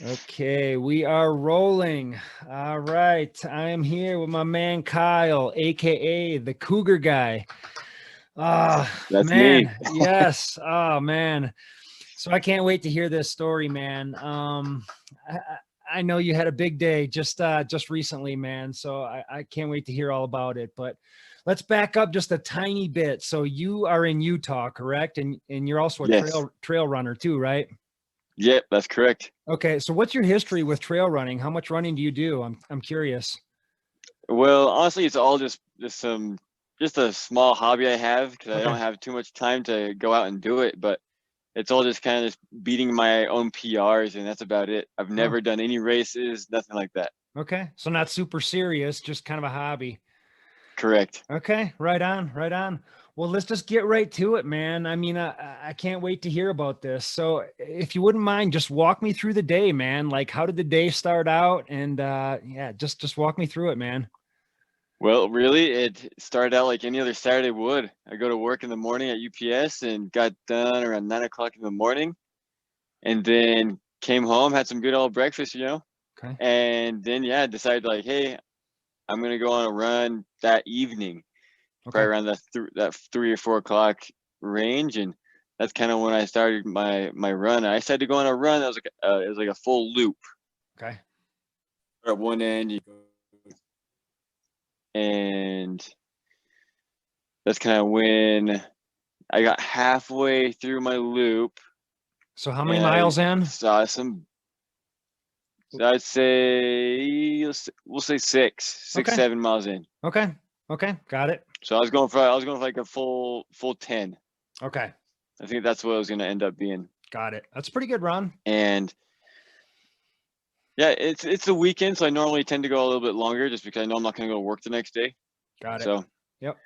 Okay, we are rolling. All right, I am here with my man Kyle, aka the Cougar Guy. Ah, That's me. man, yes. Oh man. So I can't wait to hear this story, man. I know you had a big day just recently, man. So I can't wait to hear all about it. But let's back up just a tiny bit. So you are in Utah, correct? And you're also a Yes. trail runner too, right? Yep, that's correct. Okay, so what's your history with trail running? How much running do you do? I'm curious. Well, honestly, it's all just a small hobby I have because I Okay. don't have too much time to go out and do it. But it's all just kind of just beating my own PRs, and that's about it. I've Oh, never done any races, nothing like that. okay. So not super serious, just kind of a hobby. Correct. Okay, right on, right on. Well, let's just get right to it, man. I mean, I can't wait to hear about this. So, if you wouldn't mind, just walk me through the day, man. Like, how did the day start out? And yeah, just walk me through it, man. Well, really, it started out like any other Saturday would. I go to work in the morning at UPS and got done around 9 o'clock in the morning, and then came home, had some good old breakfast, Okay, and then yeah, decided like, hey, I'm gonna go on a run that evening, okay. probably around that 3 or 4 o'clock range, and that's kind of when I started my run. I decided to go on a run that was like it was like a full loop. Okay. At one end, and that's kind of when I got halfway through my loop, So, how many and I miles in? saw some. So I'd say we'll say six, Okay, 7 miles in. okay, okay. Got it. So I was going for like a full 10. Okay, I think that's what it was going to end up being. got it. That's a pretty good run. And yeah, it's the weekend, so I normally tend to go a little bit longer just because I know I'm not going to go to work the next day. Got it. So Yep.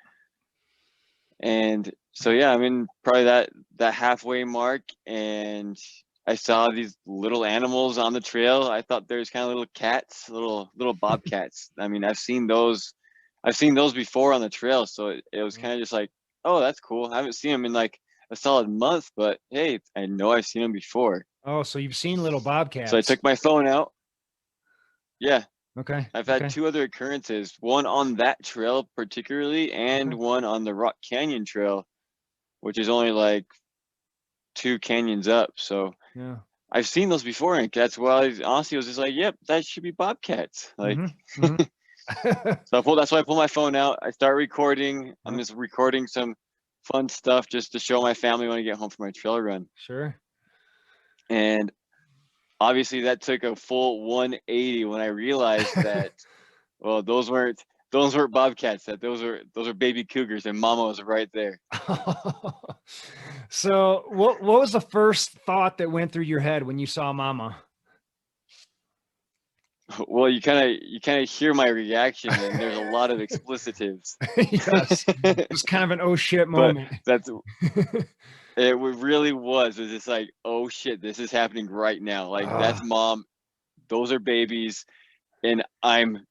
and so yeah, I'm in probably that halfway mark, and I saw these little animals on the trail. I thought there's kind of little cats, little bobcats. I mean, I've seen those before on the trail, so it was kind of just like, oh, that's cool. I haven't seen them in like a solid month, but hey, I know I've seen them before. Oh, so you've seen little So I bobcats. took my phone out. Yeah, Okay. I've had Okay. two other occurrences, one on that trail particularly, and Okay. one on the Rock Canyon Trail, which is only like two canyons up. So Yeah. I've seen those before, and that's why I honestly was just like, "Yep, that should be bobcats." Like, Mm-hmm. Mm-hmm. that's why I pull my phone out. I start recording. I'm Yep. just recording some fun stuff just to show my family when I get home from my trail run. Sure. And obviously, that took a full 180 when I realized that, well, those weren't bobcats. That those are baby cougars, and Mama was right there. So what was the first thought that went through your head when you saw Mama? Well, you kind of hear my reaction, and there's a lot of explicitives. Yes. It was kind of an oh shit But moment. that's it really was. It's just like, oh shit, this is happening right now. Like that's Ah, mom, those are babies, and I'm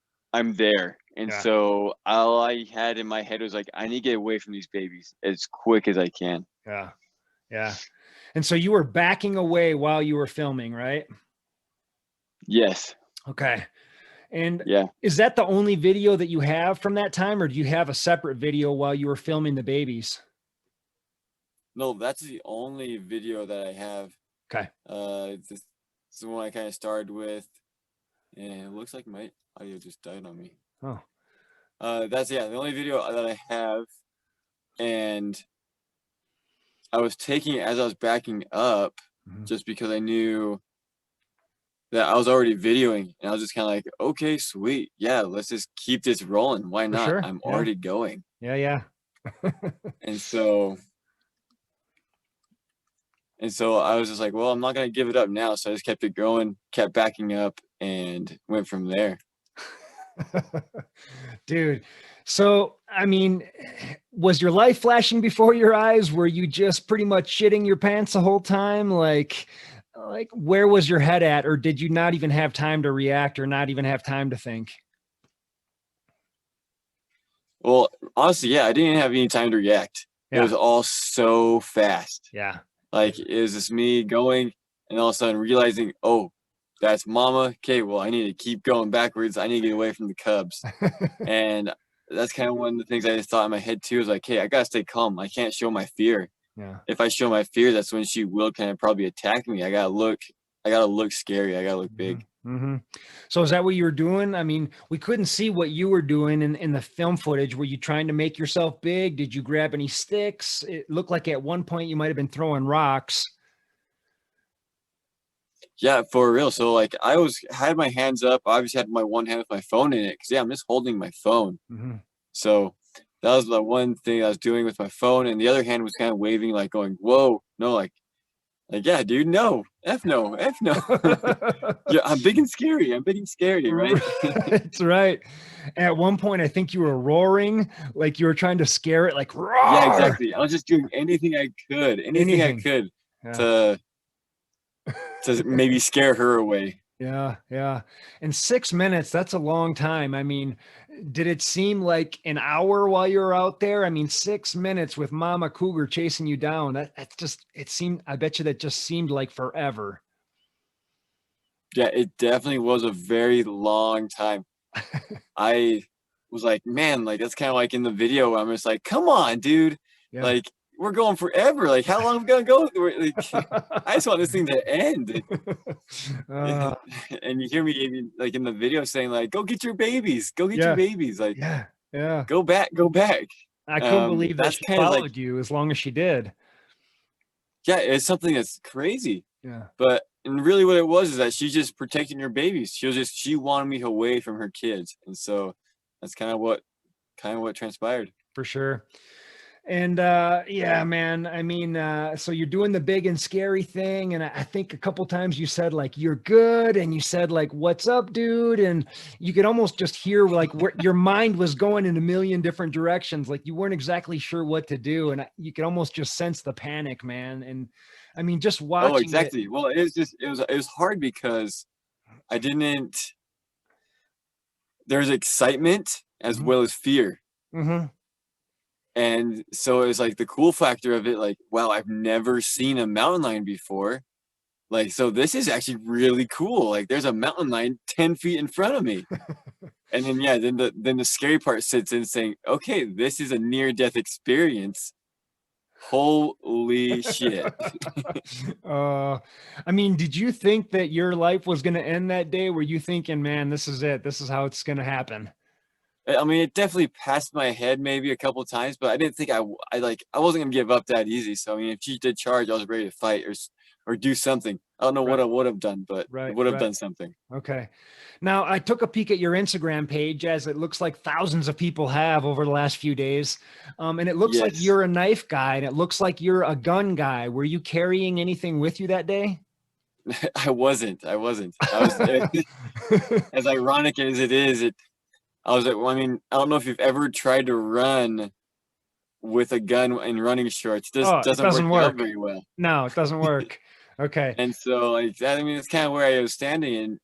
there. And yeah. so all I had in my head was like, I need to get away from these babies as quick as I can. Yeah. Yeah. And so you were backing away while you were filming, right? Yes. Okay. And Yeah. is that the only video that you have from that time, or do you have a separate video while you were filming the babies? No, that's the only video that I have. Okay. This is the one I kind of started with, and it looks like my audio just died on me. Oh, That's the only video that I have, and I was taking it as I was backing up, mhm. just because I knew that I was already videoing, and I was just kind of like, okay, sweet, yeah, let's just keep this rolling. Why For not? sure. I'm Yeah. already going, Yeah. Yeah. and so I was just like, well, I'm not gonna give it up now, so I just kept it going, kept backing up, and went from there. Dude. So, I mean, was your life flashing before your eyes? Were you just pretty much shitting your pants the whole time? Like where was your head at? Or did you not even have time to react or not even have time to think? Well, honestly, yeah, I didn't have any time to react. It Yeah. was all so fast. Yeah. Like it was just me going, and all of a sudden realizing, oh, that's mama. Okay, well, I need to keep going backwards. I need to get away from the cubs. And that's kind of one of the things I just thought in my head too, is like, hey, I gotta stay calm. I can't show my fear. Yeah. If I show my fear, that's when she will kind of probably attack me. I gotta look scary. I gotta look big. Mm-hmm. So is that what you were doing? I mean, we couldn't see what you were doing in the film footage. Were you trying to make yourself big? Did you grab any sticks? It looked like at one point you might have been throwing rocks. Yeah, for real. So like had my hands up. I obviously had my one hand with my phone in it, because yeah, I'm just holding my phone. Mm-hmm. So that was the one thing I was doing with my phone, and the other hand was kind of waving, like going, "Whoa, no, like yeah, dude, no, f no, f no." Yeah, I'm big and scary. I'm big and scary, right? That's right. At one point, I think you were roaring, like you were trying to scare it, like Yeah, roar. exactly. I was just doing anything I could, Anything. Yeah. to maybe scare her away. Yeah. Yeah. And 6 minutes, that's a long time. I mean, did it seem like an hour while you were out there? I mean, 6 minutes with Mama Cougar chasing you down. That's just, it seemed, I bet you that just seemed like forever. Yeah, it definitely was a very long time. I was like, man, like that's kind of like in the video where I'm just like, come on, dude, Yeah. like we're going forever. Like, how long are we gonna go? Like, I just want this thing to end. Uh, And you hear me even like in the video saying like, go get your babies, go get your yeah. babies, like Yeah. Yeah. go back, go back. I couldn't believe that That's she kind of like, followed you as long as she did. yeah, it's something that's crazy. Yeah. But and really what it was is that she's just protecting her babies. She wanted me away from her kids. And so that's kind of what transpired. For sure. And yeah, man, I mean, so you're doing the big and scary thing, and I think a couple times you said like you're good, and you said like what's up, dude, and you could almost just hear like where your mind was going in a million different directions, like you weren't exactly sure what to do, and you could almost just sense the panic, man. And I mean, just Oh, watching it. exactly. Well, it was hard because I didn't there's excitement as Mhm. well as fear. Mhm. And so it was like the cool factor of it, like, wow, I've never seen a mountain lion before. Like, so this is actually really cool. Like, there's a mountain lion 10 feet in front of me. And then, yeah, then the scary part sits in saying, okay, this is a near death experience. Holy shit. uh, I mean, did you think that your life was going to end that day? Were you thinking, man, this is it? This is how it's going to happen? I mean, it definitely passed my head maybe a couple times, but I didn't think I wasn't gonna give up that easy. So I mean, if she did charge, I was ready to fight or do something. I don't know what Right, I would have done, but I right, would have right. done something. Okay. Now, I took a peek at your Instagram page, as it looks like thousands of people have over the last few days. And it looks like Yes, you're a knife guy, and it looks like you're a gun guy. Were you carrying anything with you that day? I wasn't. I wasn't. I was as ironic as it is. I was like, well, I mean, I don't know if you've ever tried to run with a gun in running shorts. This Oh, it doesn't work doesn't out work. very well. No, it doesn't work. Okay. And so, like, that, I mean, it's kind of where I was standing. And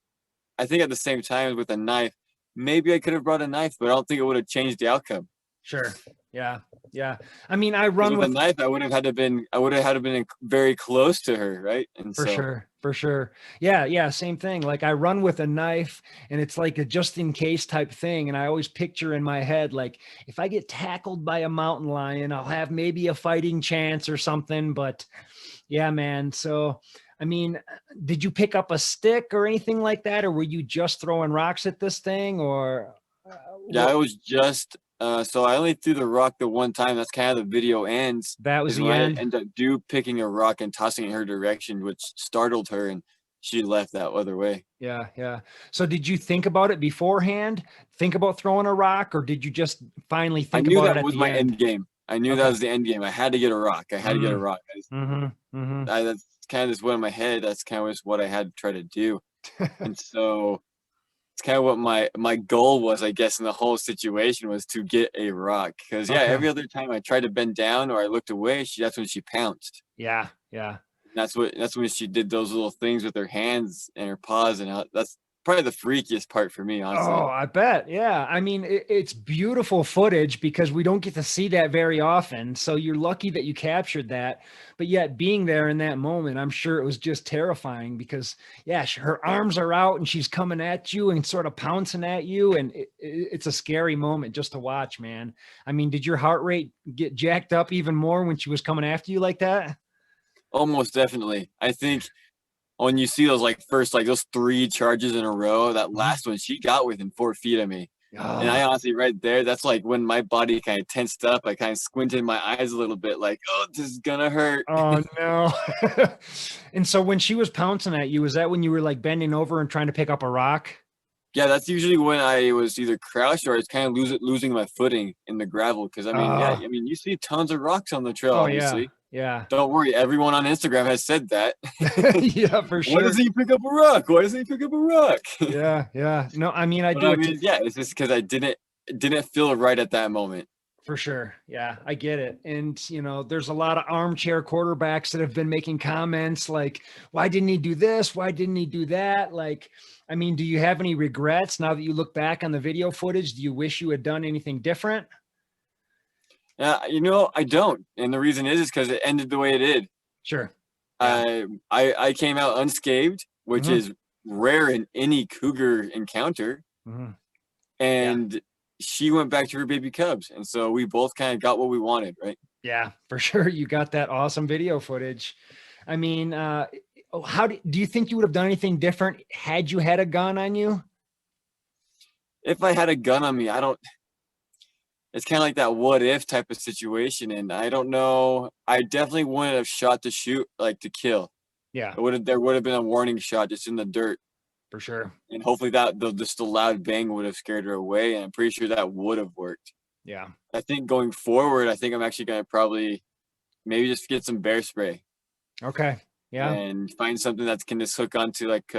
I think at the same time with a knife, maybe I could have brought a knife, but I don't think it would have changed the outcome. Sure. Yeah. Yeah. I mean, I Because run with a with. knife, I would have had to been very close to her, right? And For so, sure. For sure. Yeah. Yeah. Same thing. Like I run with a knife, and it's like a just in case type thing. And I always picture in my head, like if I get tackled by a mountain lion, I'll have maybe a fighting chance or something. But yeah, man. So, I mean, did you pick up a stick or anything like that? Or were you just throwing rocks at this thing, or yeah, what? I was just so I only threw the rock the one time. That's kind of the video ends, That was is the when I end? end up picking a rock and tossing it in her direction, which startled her, and she left that other way. Yeah, yeah. So did you think about it beforehand? Think about throwing a rock, or did you just finally I think knew about it that at was the my end? end game. I knew that Okay. was the end game. I had to get a rock. I had to get a Mm, rock. mm-hmm, mm-hmm. That's kind of just what in my head. That's kind of just what I had to try to do. And so it's kind of what my goal was, I guess, in the whole situation, was to get a rock. Because yeah, Okay. every other time I tried to bend down or I looked away, that's when she pounced. Yeah, yeah. That's when she did those little things with her hands and her paws, and that's probably the freakiest part for me, honestly. Oh, I bet. Yeah. I mean, it's beautiful footage because we don't get to see that very often. So you're lucky that you captured that. But yet, being there in that moment, I'm sure it was just terrifying because, yeah, her arms are out and she's coming at you and sort of pouncing at you. And it's a scary moment just to watch, man. I mean, did your heart rate get jacked up even more when she was coming after you like that? Almost definitely. I think when you see those like first like those 3 charges in a row, that last one she got within 4 feet of me. And I Oh, honestly, right there, that's like when my body kind of tensed up. I kind of squinted my eyes a little bit, like, oh, this is gonna hurt. oh no. And so when she was pouncing at you, was that when you were like bending over and trying to pick up a rock? Yeah, that's usually when I was either crouched or I was kind of losing my footing in the gravel. Because I mean, yeah, Uh, I mean, you see tons of rocks on the trail, oh yeah. obviously. Yeah. Don't worry, everyone on Instagram has said that. Yeah, for Why sure. doesn't he pick up a rock? Why doesn't he pick up a rock? Yeah, yeah. No, I mean, I But do I it mean, yeah, it's just because I didn't feel right at that moment. for sure. Yeah, I get it. And, there's a lot of armchair quarterbacks that have been making comments like, why didn't he do this? Why didn't he do that? Like, I mean, do you have any regrets now that you look back on the video footage? Do you wish you had done anything different? Yeah, I don't, and the reason is because it ended the way it did. Sure. Yeah. I came out unscathed, which Hmm. is rare in any cougar encounter, Hmm. Yeah. and she went back to her baby cubs, and so we both kind of got what we wanted, right? Yeah, for sure. You got that awesome video footage. I mean, do you think you would have done anything different had you had a gun on you? If I had a gun on me, I don't. It's kind of like that what if type of situation, and I don't know. I definitely wouldn't have shot to shoot, like to kill. Yeah, There would have been a warning shot just in the dirt, for sure. and hopefully just the loud bang would have scared her away, and I'm pretty sure that would have worked. Yeah. I think going forward, I think I'm actually gonna probably maybe just get some bear spray Okay. Yeah. and find something that can just hook onto like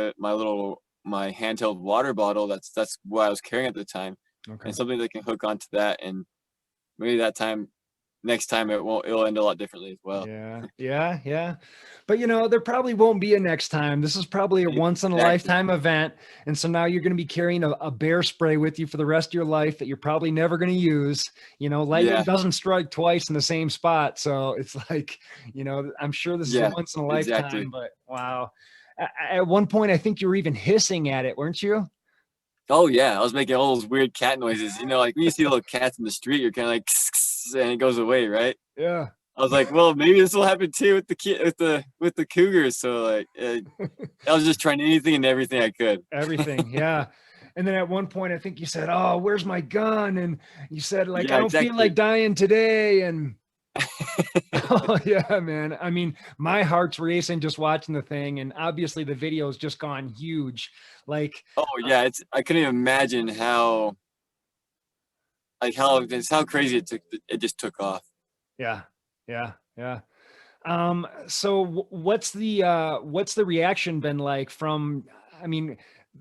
my handheld water bottle. That's what I was carrying at the time, Okay. and something that can hook onto that, and maybe next time it'll end a lot differently as well. Yeah. Yeah. Yeah. But there probably won't be a next time. This is probably a once in a Exactly. lifetime event. And so now you're going to be carrying a bear spray with you for the rest of your life that you're probably never going to use. Lightning Yeah. doesn't strike twice in the same spot. So it's like, I'm sure this is a Yeah. once in a lifetime, Exactly. but wow. At one point, I think you were even hissing at it, weren't you? Oh yeah, I was making all those weird cat noises. Like when you see little cats in the street, you're kind of like, and it goes away, right? Yeah. I was like, well, maybe this will happen too with the kid with the cougars. So like, I was just trying anything and everything I could. Everything. Yeah. And then at one point, I think you said, "Oh, where's my gun?" And you said, like, "I Yeah, don't feel like exactly. dying today." And oh yeah, man. I mean, my heart's racing just watching the thing, and obviously the video's just gone huge. Like, Oh yeah, I couldn't even imagine how crazy it just took off. yeah, yeah, yeah. So what's the reaction been like from, I mean,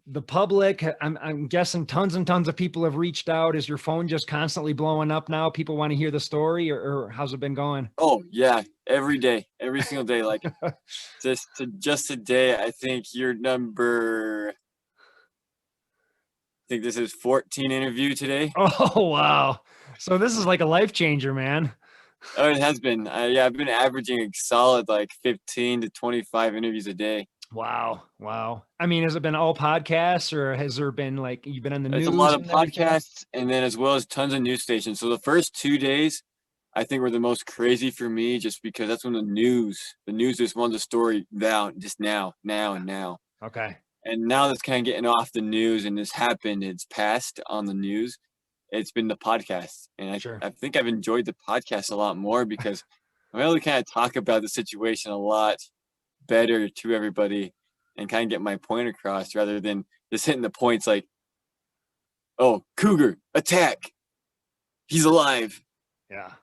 the public? I'm guessing tons and tons of people have reached out. Is your phone just constantly blowing up now? People want to hear the story, or how's it been going? Oh yeah, every day, every single day. Like just today, I think you're number. I think this is 14 interview today. Oh wow. So this is like a life changer, man. Oh, it has been. Yeah, I've been averaging a solid like 15 to 25 interviews a day. Wow. Wow. I mean, has it been all podcasts or has there been like you've been on the It's a lot news of and everything? podcasts, and then as well as tons of news stations. So the first 2 days, I think were the most crazy for me, just because that's when the news just wants a story down just now and now. Okay. And now that's kind of getting off the news, and it's passed on the news. It's been the podcast, and Sure. I think I've enjoyed the podcast a lot more because I'm able to kind of talk about the situation a lot better to everybody and kind of get my point across rather than just hitting the points like, oh, cougar, attack, he's alive, Yeah.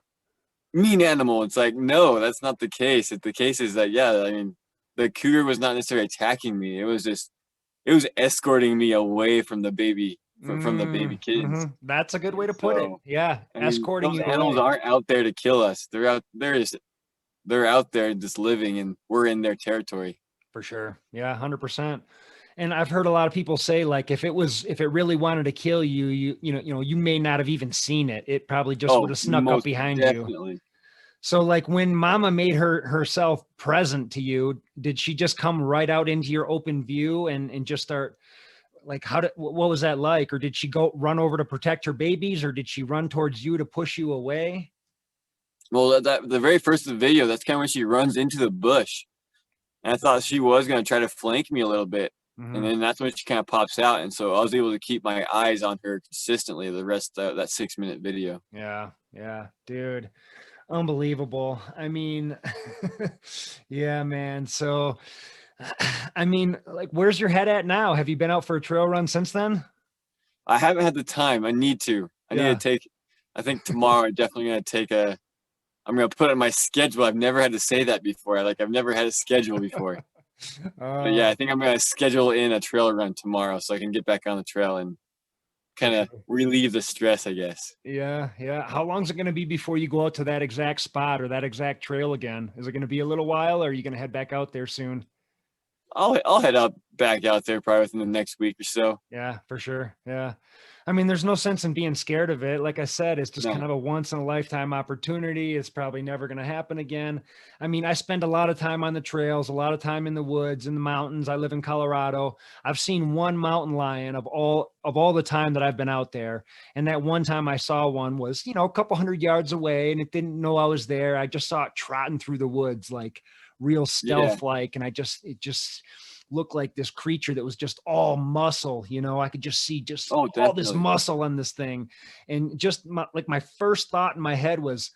mean animal. It's like, no, that's not the case. The case is that, yeah, I mean, the cougar was not necessarily attacking me. It was escorting me away from the baby, from the baby kids. That's a good way And to put it. so, Yeah. I mean, Escorting those you animals away. aren't out there to kill us. They're out there just living, and we're in their territory. For sure. Yeah. 100%. And I've heard a lot of people say, like, if it really wanted to kill you, you may not have even seen it. It probably just would Oh, have snuck up most behind you. definitely. So like when mama made herself present to you, did she just come right out into your open view and just start like, what was that like? Or did she go run over to protect her babies, or did she run towards you to push you away? Well, that the very first of the video, that's kind of when she runs into the bush. And I thought she was going to try to flank me a little bit. And Mhm. then that's when she kind of pops out. And so I was able to keep my eyes on her consistently the rest of that 6-minute video. Yeah, yeah, dude. Unbelievable. I mean, yeah, man. So, I mean, like, where's your head at now? Have you been out for a trail run since then? I haven't had the time. I need to. Yeah. I think tomorrow I'm definitely going to I'm going to put it in my schedule. I've never had to say that before. I've never had a schedule before. But yeah, Uh, I think I'm going to schedule in a trail run tomorrow so I can get back on the trail and for kind of sure. relieve the stress, I guess. Yeah, yeah. How long is it going to be before you go out to that exact spot or that exact trail again? Is it going to be a little while, or are you going to head back out there soon? I'll head up back out there probably within the next week or so. Yeah, for sure. Yeah. I mean, there's no sense in being scared of it. Like I said, it's just kind No. of a once in a lifetime opportunity. It's probably never going to happen again. I mean, I spend a lot of time on the trails, a lot of time in the woods, in the mountains. I live in Colorado. I've seen one mountain lion of all the time that I've been out there. And that one time I saw one was, a couple hundred yards away, and it didn't know I was there. I just saw it trotting through the woods like real Yeah. stealth like, and it just looked like this creature that was just all muscle. I could just see just Oh, all this definitely. muscle on this thing. And just my first thought in my head was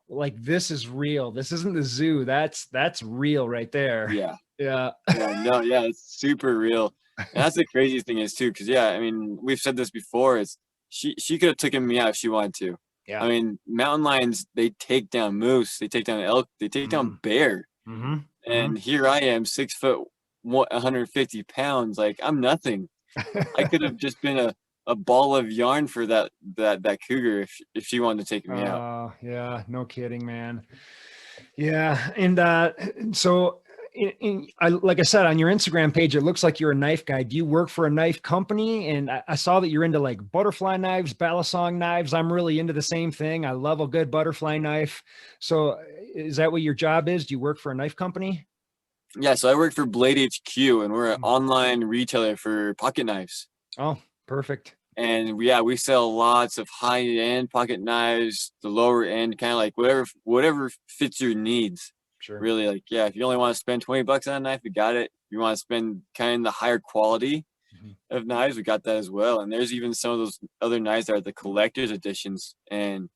like, this is real. This isn't the zoo. That's real right there. Yeah. Yeah. Yeah. No, yeah, it's super real. And that's the craziest thing is too, because yeah, I mean, we've said this before, it's she could have taken me out if she wanted to. Yeah. I mean, mountain lions, they take down moose, they take down elk, they take Mm-hmm. down bear. Mm-hmm. And here I am, 6 foot, 150 pounds. Like I'm nothing. I could have just been a ball of yarn for that cougar if she wanted to take me out. Yeah, no kidding, man. Yeah. And so like I said, on your Instagram page, it looks like you're a knife guy. Do you work for a knife company? And I saw that you're into like butterfly knives, balisong knives. I'm really into the same thing. I love a good butterfly knife. So is that what your job is? Do you work for a knife company? Yeah, so I work for Blade HQ, and we're an online retailer for pocket knives. Oh, perfect. And we sell lots of high end pocket knives, the lower end, kind of like whatever fits your needs. Sure. Really, like yeah, if you only want to spend $20 on a knife, we got it. If you want to spend kind of the higher quality Mhm. of knives, we got that as well. And there's even some of those other knives that are the collector's editions, and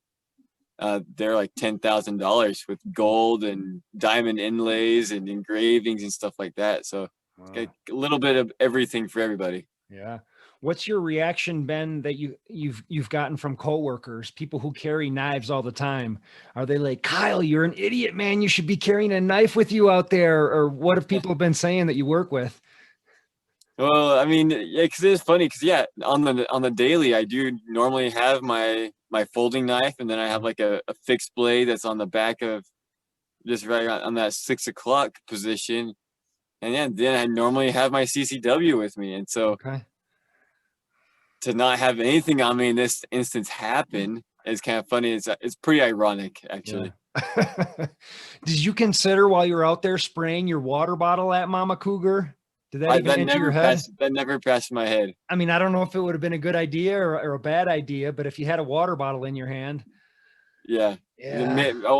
they're like $10,000 with gold and diamond inlays and engravings and stuff like that. So it's got Wow. a little bit of everything for everybody. Yeah. What's your reaction been that you've gotten from coworkers, people who carry knives all the time? Are they like, Kyle, you're an idiot, man. You should be carrying a knife with you out there? Or what have people been saying that you work with? Well, I mean, yeah, because it's funny because yeah, on the daily, I do normally have my folding knife, and then I have like a fixed blade that's on the back of just right on that 6 o'clock position, and yeah, then I normally have my CCW with me, and so Okay. to not have anything on me in this instance happen is kind of funny. It's pretty ironic Yeah. actually. Did you consider while you were out there spraying your water bottle at Mama Cougar? Did that even enter your head? That never passed my head. I mean, I don't know if it would have been a good idea or a bad idea, but if you had a water bottle in your hand, Yeah. yeah. I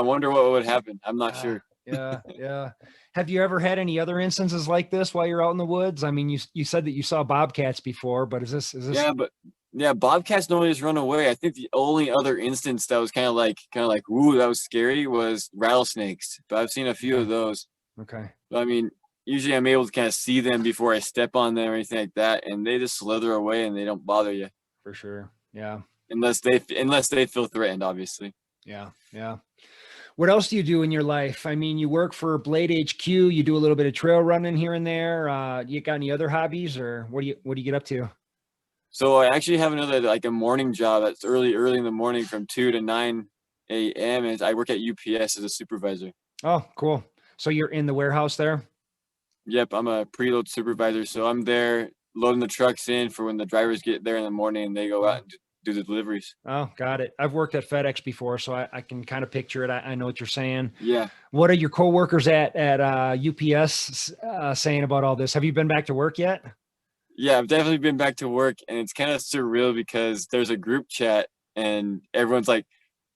wonder what would happen. I'm not Yeah, sure. yeah, yeah. Have you ever had any other instances like this while you're out in the woods? I mean, you said that you saw bobcats before, but is this? Yeah, but yeah, bobcats normally just run away. I think the only other instance that was kind of like, ooh, that was scary was rattlesnakes. But I've seen a few Okay, of those. okay, But I mean, usually I'm able to kind of see them before I step on them or anything like that, and they just slither away and they don't bother you for sure. Yeah, unless they feel threatened, obviously. yeah, yeah. What else do you do in your life? I mean, you work for Blade HQ, you do a little bit of trail running here and there. You got any other hobbies, or what do you get up to? So I actually have another like a morning job that's early in the morning from 2 to 9 a.m. and I work at UPS as a supervisor. Oh, cool. So you're in the warehouse there? Yep, I'm a preload supervisor, so I'm there loading the trucks in for when the drivers get there in the morning and they go out and do the deliveries. Oh, got it. I've worked at FedEx before, so I can kind of picture it. I know what you're saying. Yeah. What are your coworkers at UPS saying about all this? Have you been back to work yet? Yeah, I've definitely been back to work, and it's kind of surreal because there's a group chat and everyone's like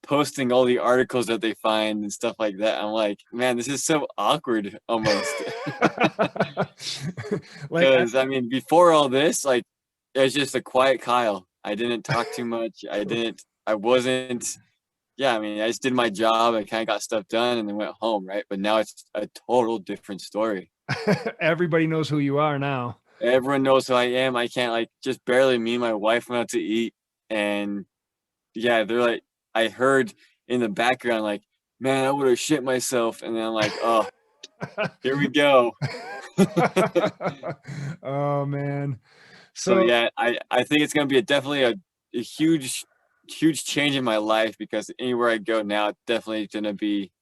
posting all the articles that they find and stuff like that. I'm like, man, this is so awkward almost. Like, Because I mean, before all this, like, it was just a quiet Kyle. I didn't talk too much. I wasn't, yeah, I mean, I just did my job. I kind of got stuff done and then went home, right? But now it's a total different story. everybody knows who you are now. Everyone knows who I am. I can't, like, just barely, me and my wife went out to eat. And yeah, they're like, I heard in the background, like, man, I would have shit myself. And then I'm like, oh, here we go. Oh man. So So yeah, I think it's gonna be definitely a huge change in my life because anywhere I go now, it's definitely gonna be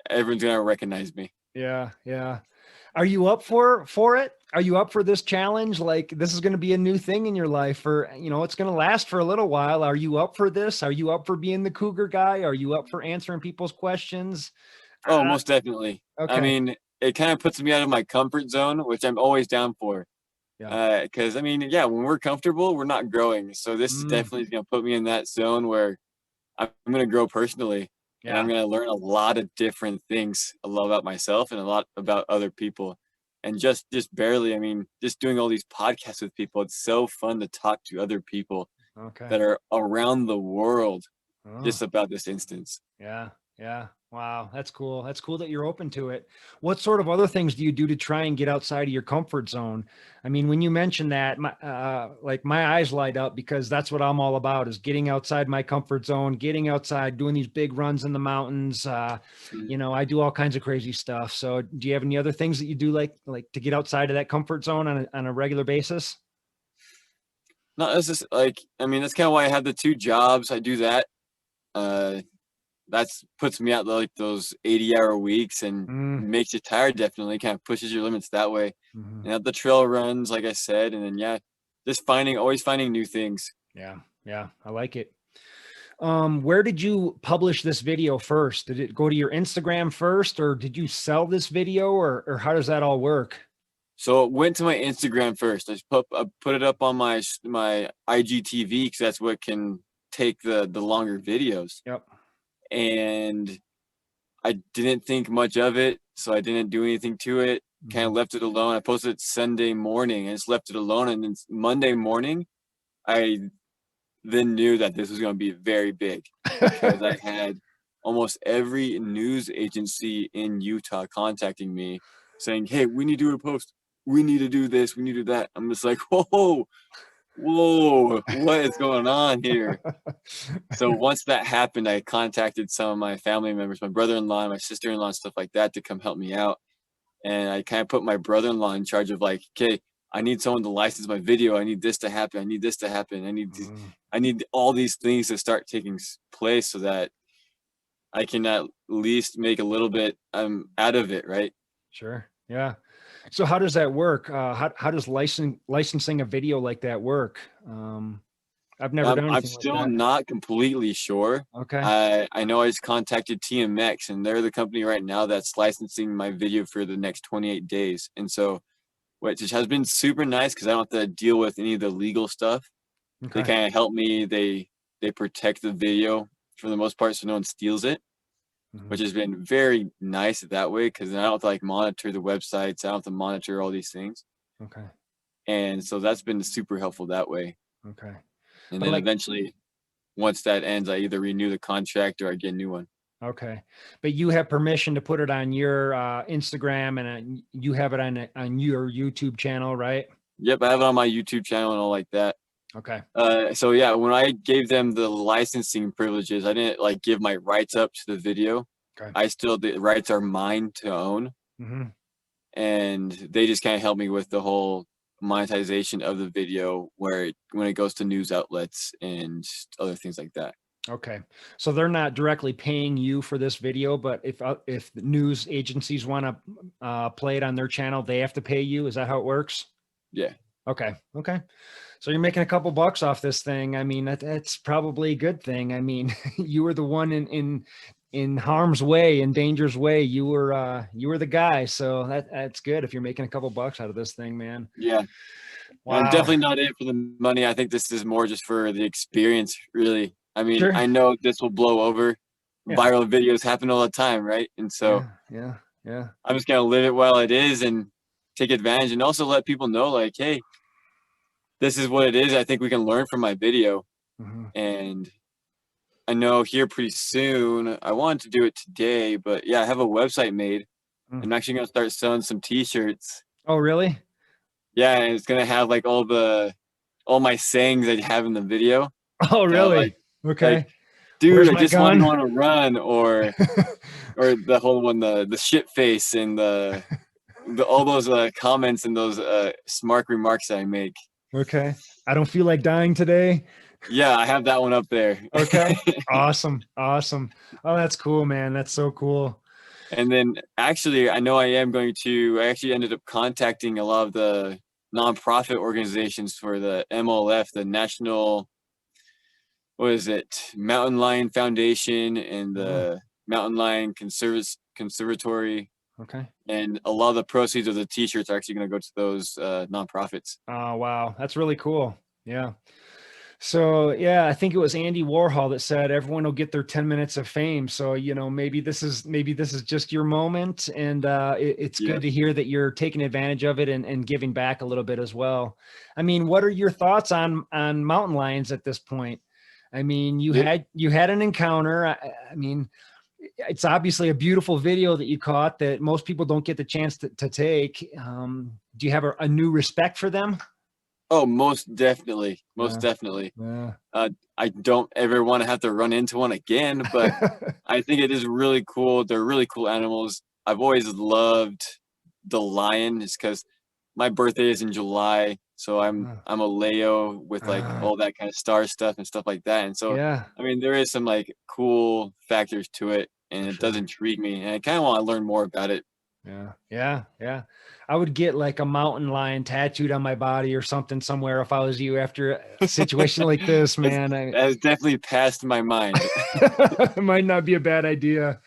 everyone's gonna recognize me. yeah, yeah. Are you up for it? Are you up for this challenge? Like this is going to be a new thing in your life or it's going to last for a little while. Are you up for this? Are you up for being the cougar guy? Are you up for answering people's questions? Oh, Uh, most definitely. I okay. mean, it kind of puts me out of my comfort zone, which I'm always down for. Yeah. Because I mean, yeah, when we're comfortable, we're not growing. So this is Mm, definitely gonna put me in that zone where I'm gonna grow personally, and I'm yeah. gonna learn a lot of different things, a lot about myself and a lot about other people. And just barely, I mean, just doing all these podcasts with people, it's so fun to talk to other people Okay. that are around the world Oh. just about this instance. Yeah. Yeah. Wow. That's cool. That's cool that you're open to it. What sort of other things do you do to try and get outside of your comfort zone? I mean, when you mention that, like my eyes light up because that's what I'm all about is getting outside my comfort zone, getting outside, doing these big runs in the mountains. I do all kinds of crazy stuff. So do you have any other things that you do like to get outside of that comfort zone on a regular basis? Not it's just like, I mean, that's kind of why I have the two jobs. I do that. Uh, that's puts me out like those 80-hour weeks and Mm, makes you tired. Definitely kind of pushes your limits that way. mhm. And at the trail runs, like I said, and then yeah, just always finding new things. Yeah. Yeah. I like it. Where did you publish this video first? Did it go to your Instagram first, or did you sell this video, or how does that all work? So it went to my Instagram first. I put it up on my IGTV because that's what can take the longer videos. Yep. And I didn't think much of it, so I didn't do anything to it. Kind of Mhm. left it alone. I posted it Sunday morning and just left it alone. And then Monday morning, I then knew that this was going to be very big because I had almost every news agency in Utah contacting me saying, "Hey, we need to do a post. We need to do this. We need to do that." I'm just like, "Whoa, whoa, what is going on here?" So once that happened, I contacted some of my family members, my brother-in-law, my sister-in-law, and stuff like that to come help me out. And I kind of put my brother-in-law in charge of like, okay, I need someone to license my video. I need this to happen. I need this to happen. Mm, I need all these things to start taking place so that I can at least make a little bit out of it, right? sure. Yeah. So how does that work? How does licensing a video like that work? I've never done I'm anything like still that. not completely sure. Okay. I know I just contacted TMX and they're the company right now that's licensing my video for the next 28 days. And so, which has been super nice because I don't have to deal with any of the legal stuff. They Okay. kind of help me. They protect the video for the most part so no one steals it, which Mhm. has been very nice that way because then I don't have to like monitor the websites. I don't have to monitor all these things. Okay. And so that's been super helpful that way. Okay. And But then like, eventually, once that ends, I either renew the contract or I get a new one. okay. But you have permission to put it on your Instagram and you have it on your YouTube channel, right? Yep, I have it on my YouTube channel and all like that. Okay. So yeah, when I gave them the licensing privileges, I didn't like give my rights up to the video. Okay. I still the rights are mine to own, Hmm. and they just kind of help me with the whole monetization of the video when it goes to news outlets and other things like that. Okay. So they're not directly paying you for this video, but if the news agencies want to play it on their channel, they have to pay you. Is that how it works? Yeah. Okay. Okay. So you're making a couple bucks off this thing. I mean, that's probably a good thing. I mean, you were the one in harm's way, in danger's way. You were the guy. So that's good if you're making a couple bucks out of this thing, man. Yeah. I'm Wow. definitely not in it for the money. I think this is more just for the experience, really. I mean, Sure. I know this will blow over. Yeah. Viral videos happen all the time, right? And so Yeah. Yeah. Yeah. I'm just gonna live it while it is and take advantage, and also let people know, like, hey, this is what it is. I think we can learn from my video. Mhm. And I know here pretty soon, I wanted to do it today, but yeah, I have a website made. Mm. I'm actually gonna start selling some t-shirts. Oh, really? Yeah, and it's gonna have like all my sayings I have in the video. Oh, Kind of really? like, Okay. dude, Where's I my just want you gun? on a run, or the whole one, the shit face, and the all those comments and those smart remarks that I make. Okay. I don't feel like dying today. Yeah, I have that one up there. Okay. Awesome. Awesome. Oh, that's cool, man. That's so cool. And then actually, I know I actually ended up contacting a lot of the nonprofit organizations for the MLF, the National, what is it, Mountain Lion Foundation, and Oh, the Mountain Lion Conservatory. okay. And a lot of the proceeds of the t-shirts are actually going to go to those nonprofits. Oh, wow. That's really cool. Yeah. So yeah, I think it was Andy Warhol that said everyone will get their 10 minutes of fame. So, maybe this is just your moment. And it's Yeah. good to hear that you're taking advantage of it and giving back a little bit as well. I mean, what are your thoughts on mountain lions at this point? I mean, you had an encounter. I mean, it's obviously a beautiful video that you caught that most people don't get the chance to take. Do you have a new respect for them? Oh, most definitely. Most Yeah. definitely. Yeah. I don't ever want to have to run into one again, but I think it is really cool. They're really cool animals. I've always loved the lion just because my birthday is in July. So I'm a Leo with like all that kind of star stuff and stuff like that. And so, Yeah, I mean, there is some like cool factors to it, and for it does sure. intrigue me. And I kind of want to learn more about it. Yeah, yeah, yeah. I would get like a mountain lion tattooed on my body or something somewhere if I was you after a situation like this, That's, man. that has definitely passed my mind. It might not be a bad idea.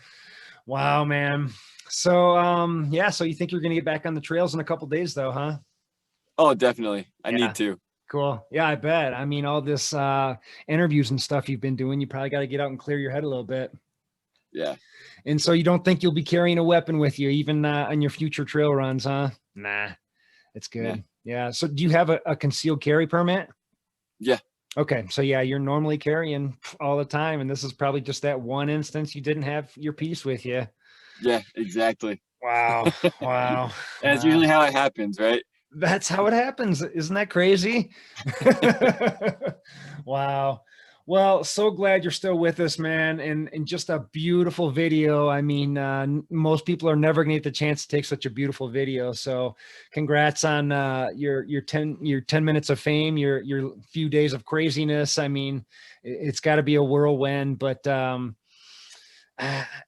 Wow, man. So, yeah, so you think you're gonna get back on the trails in a couple days though, huh? Oh, definitely. I Yeah, need to. cool. Yeah, I bet. I mean, all this interviews and stuff you've been doing, you probably got to get out and clear your head a little bit. Yeah. And so you don't think you'll be carrying a weapon with you even on your future trail runs, huh? Nah, it's Yeah. good. Yeah. So do you have a concealed carry permit? Yeah. Okay. So yeah, you're normally carrying all the time. And this is probably just that one instance you didn't have your piece with you. Yeah, exactly. Wow. Wow. That's Wow. usually how it happens, right? That's how it happens. Isn't that crazy? Wow. Well, so glad you're still with us, man. And just a beautiful video. I mean, most people are never gonna get the chance to take such a beautiful video. So congrats on your 10 minutes of fame, your few days of craziness. I mean, it's got to be a whirlwind, but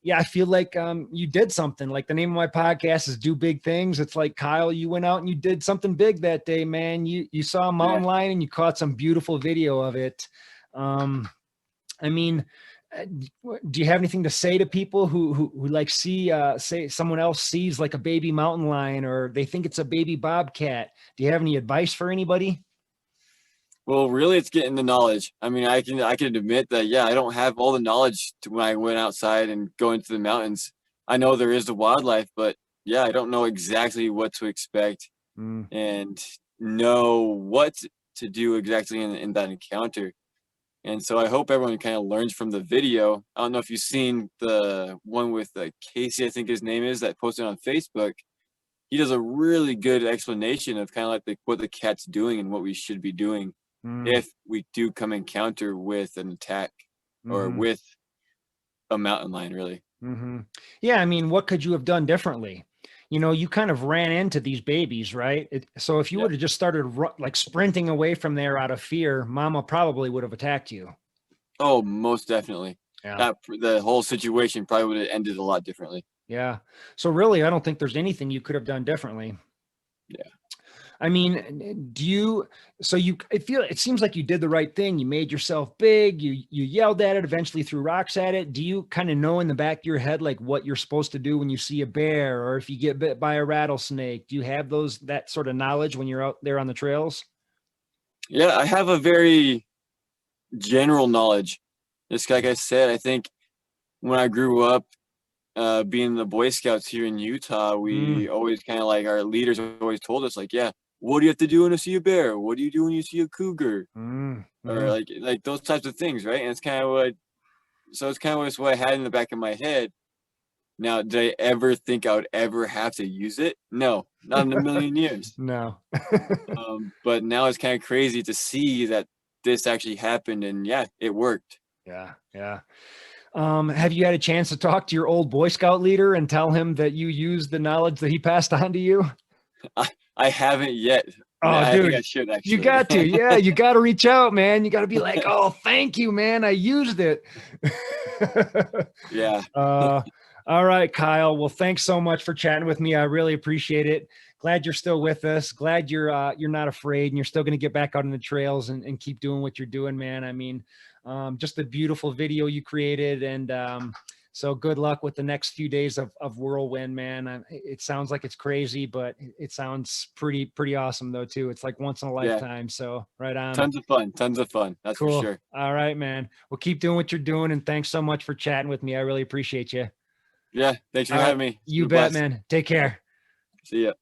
yeah, I feel like you did something. Like the name of my podcast is Do Big Things. It's like, Kyle, you went out and you did something big that day, man. You saw a mountain Yeah. lion and you caught some beautiful video of it. I mean, do you have anything to say to people who like say someone else sees like a baby mountain lion or they think it's a baby bobcat? Do you have any advice for anybody? Well, really, it's getting the knowledge. I mean, I can admit that, yeah, I don't have all the knowledge when I went outside and go into the mountains. I know there is the wildlife, but yeah, I don't know exactly what to expect Mm, and know what to do exactly in that encounter. And so I hope everyone kind of learns from the video. I don't know if you've seen the one with Casey, I think his name is, that posted on Facebook. He does a really good explanation of kind of like what the cat's doing and what we should be doing mm, if we do come encounter with an attack or mhm, with a mountain lion, really. mhm. Yeah, I mean, what could you have done differently? You kind of ran into these babies, right? So if you Yeah. would have just started like sprinting away from there out of fear, Mama probably would have attacked you. Oh, most definitely. Yeah. The whole situation probably would have ended a lot differently. Yeah. So really, I don't think there's anything you could have done differently. Yeah. I mean, it seems like you did the right thing. You made yourself big, you yelled at it, eventually threw rocks at it. Do you kind of know in the back of your head, like what you're supposed to do when you see a bear, or if you get bit by a rattlesnake? Do you have that sort of knowledge when you're out there on the trails? Yeah, I have a very general knowledge. Just like I said, I think when I grew up, being the Boy Scouts here in Utah, we always kind of like, our leaders always told us like, yeah, what do you have to do when you see a bear? What do you do when you see a cougar? Or like those types of things, right? And it's kind of what I had in the back of my head. Now, did I ever think I would ever have to use it? No, not in a million years. No. But now it's kind of crazy to see that this actually happened, and yeah, it worked. Yeah. Yeah. Have you had a chance to talk to your old Boy Scout leader and tell him that you used the knowledge that he passed on to you? I haven't yet. Oh, I think I dude, should actually. you got to. Yeah, you got to reach out, man. You got to be like, oh, thank you, man. I used it. Yeah. All right, Kyle. Well, thanks so much for chatting with me. I really appreciate it. Glad you're still with us. Glad you're not afraid and you're still going to get back out on the trails and keep doing what you're doing, man. I mean, just a beautiful video you created, and so good luck with the next few days of whirlwind, man. It sounds like it's crazy, but it sounds pretty awesome though too. It's like once in a lifetime. So right on. Tons of fun. That's Cool. for sure. All right, man. Well, keep doing what you're doing, and thanks so much for chatting with me. I really appreciate you. Yeah, thanks for having me. You bet, man. Take care. See ya.